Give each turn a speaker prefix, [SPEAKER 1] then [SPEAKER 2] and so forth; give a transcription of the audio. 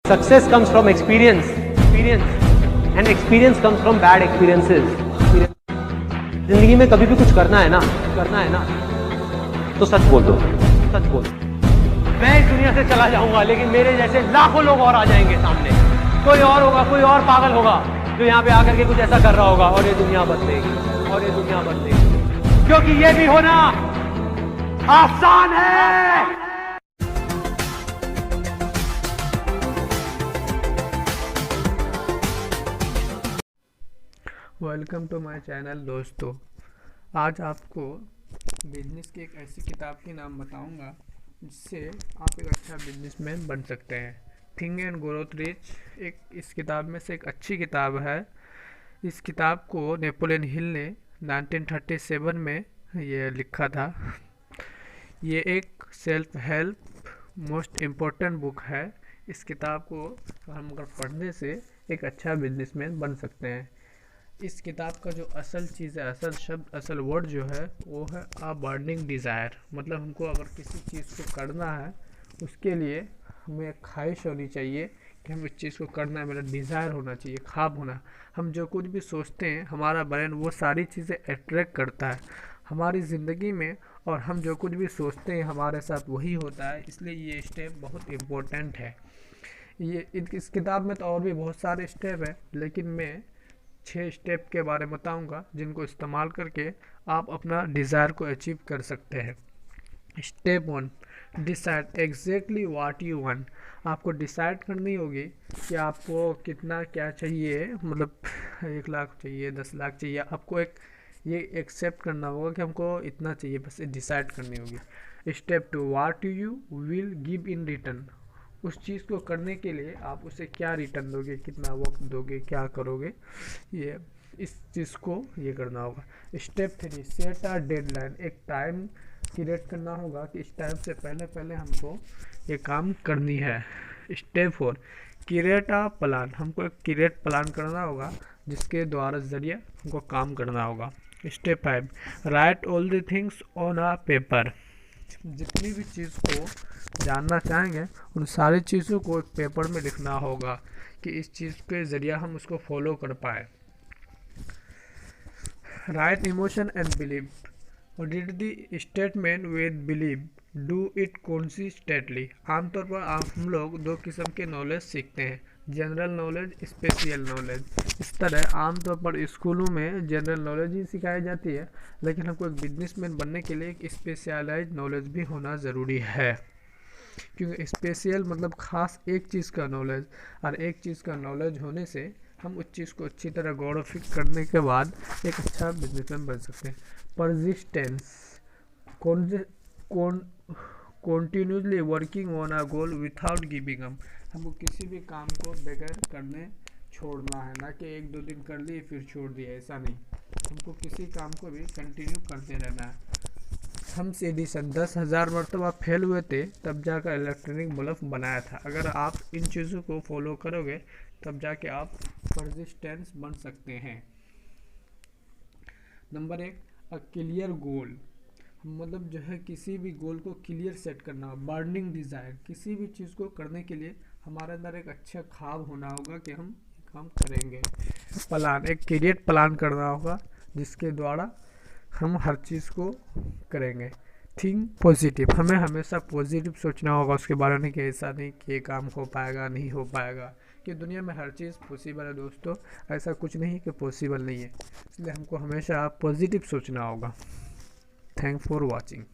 [SPEAKER 1] Success comes from experience, and experience comes from bad experiences. जिंदगी में कभी भी कुछ करना है ना, तो सच बोल दो, सच बोल। मैं इस दुनिया से चला जाऊंगा, लेकिन मेरे जैसे लाखों लोग और आ जाएंगे सामने। कोई और होगा, कोई और पागल होगा जो यहाँ पे आकर के कुछ ऐसा कर रहा होगा, और ये दुनिया बदलेगी, क्योंकि ये भी होना आसान है।
[SPEAKER 2] वेलकम टू माय चैनल दोस्तों। आज आपको बिजनेस की एक ऐसी किताब के नाम बताऊंगा जिससे आप एक अच्छा बिजनेसमैन बन सकते हैं। थिंक एंड ग्रोथ रिच इस किताब में से एक अच्छी किताब है। इस किताब को नेपोलियन हिल ने 1937 में ये लिखा था। ये एक self help most important book है। इस किताब को हम अगर पढ़ने से एक अच्छा बिजनेसमैन बन सकते हैं। इस किताब का जो असल चीज़ है, असल शब्द, असल वर्ड जो है वो है अ बर्निंग डिज़ायर। मतलब हमको अगर किसी चीज़ को करना है उसके लिए हमें एक ख्वाहिश होनी चाहिए कि हम इस चीज़ को करना है, मेरा डिज़ायर होना चाहिए, ख्वाब होना। हम जो कुछ भी सोचते हैं हमारा ब्रेन वो सारी चीज़ें अट्रैक्ट करता है हमारी ज़िंदगी में, और हम जो कुछ भी सोचते हैं हमारे साथ वही होता है। इसलिए ये स्टेप बहुत इम्पोर्टेंट है। ये इस किताब में तो और भी बहुत सारे स्टेप हैं, लेकिन मैं 6 स्टेप के बारे में बताऊंगा जिनको इस्तेमाल करके आप अपना डिज़ायर को अचीव कर सकते हैं। Step 1, decide exactly what you want. आपको डिसाइड करनी होगी कि आपको कितना क्या चाहिए। मतलब 1 लाख चाहिए, 10 लाख चाहिए, आपको ये एक्सेप्ट करना होगा कि हमको इतना चाहिए, बस डिसाइड करनी होगी। Step 2, what you will give in return. उस चीज़ को करने के लिए आप उसे क्या रिटर्न दोगे, कितना वक्त दोगे, क्या करोगे, ये इस चीज़ को ये करना होगा। Step 3, set a deadline. एक टाइम क्रिएट करना होगा कि इस टाइम से पहले हमको ये काम करनी है। Step 4, create a plan. हमको एक क्रिएट प्लान करना होगा जिसके द्वारा ज़रिए हमको काम करना होगा। Step 5, right all the things on a paper. जितनी भी चीज़ को जानना चाहेंगे उन सारी चीज़ों को एक पेपर में लिखना होगा कि इस चीज़ के ज़रिए हम उसको फॉलो कर पाए। Right emotion and believe. Read the statement with believe, do it consistently. आमतौर पर हम लोग 2 किस्म के नॉलेज सीखते हैं, जनरल नॉलेज, स्पेशल नॉलेज। इस तरह आमतौर पर स्कूलों में जनरल नॉलेज ही सिखाई जाती है, लेकिन हमको एक बिजनेसमैन बनने के लिए एक स्पेशलाइज्ड नॉलेज भी होना ज़रूरी है। क्योंकि स्पेशल मतलब ख़ास एक चीज़ का नॉलेज, और एक चीज़ का नॉलेज होने से हम उस चीज़ को अच्छी तरह गौर फिक्र करने के बाद एक अच्छा बिजनेसमैन बन सकते हैं। Persistence, continuously working on a goal without giving up. हमको किसी भी काम को बगैर करने छोड़ना है, ना कि 1-2 दिन कर लिए फिर छोड़ दिया, ऐसा नहीं। हमको किसी काम को भी कंटिन्यू करते रहना है। थॉमस एडिसन 10,000 मरतबा फेल हुए थे तब जाकर इलेक्ट्रॉनिक बल्ब बनाया था। अगर आप इन चीज़ों को फॉलो करोगे तब जाके आप परसिस्टेंस बन सकते हैं। Number 1, a clear goal. मतलब जो है किसी भी गोल को क्लियर सेट करना। बर्निंग डिज़ायर, किसी भी चीज़ को करने के लिए हमारे अंदर एक अच्छा ख्वाब होना होगा कि हम काम करेंगे। प्लान, एक क्रिएट प्लान करना होगा जिसके द्वारा हम हर चीज़ को करेंगे। थिंक पॉजिटिव, हमें हमेशा पॉजिटिव सोचना होगा उसके बारे में कि ऐसा नहीं कि ये काम हो पाएगा, नहीं हो पाएगा, कि दुनिया में हर चीज़ पॉसिबल है दोस्तों। ऐसा कुछ नहीं कि पॉसिबल नहीं है, इसलिए हमको हमेशा पॉजिटिव सोचना होगा। Thank for watching.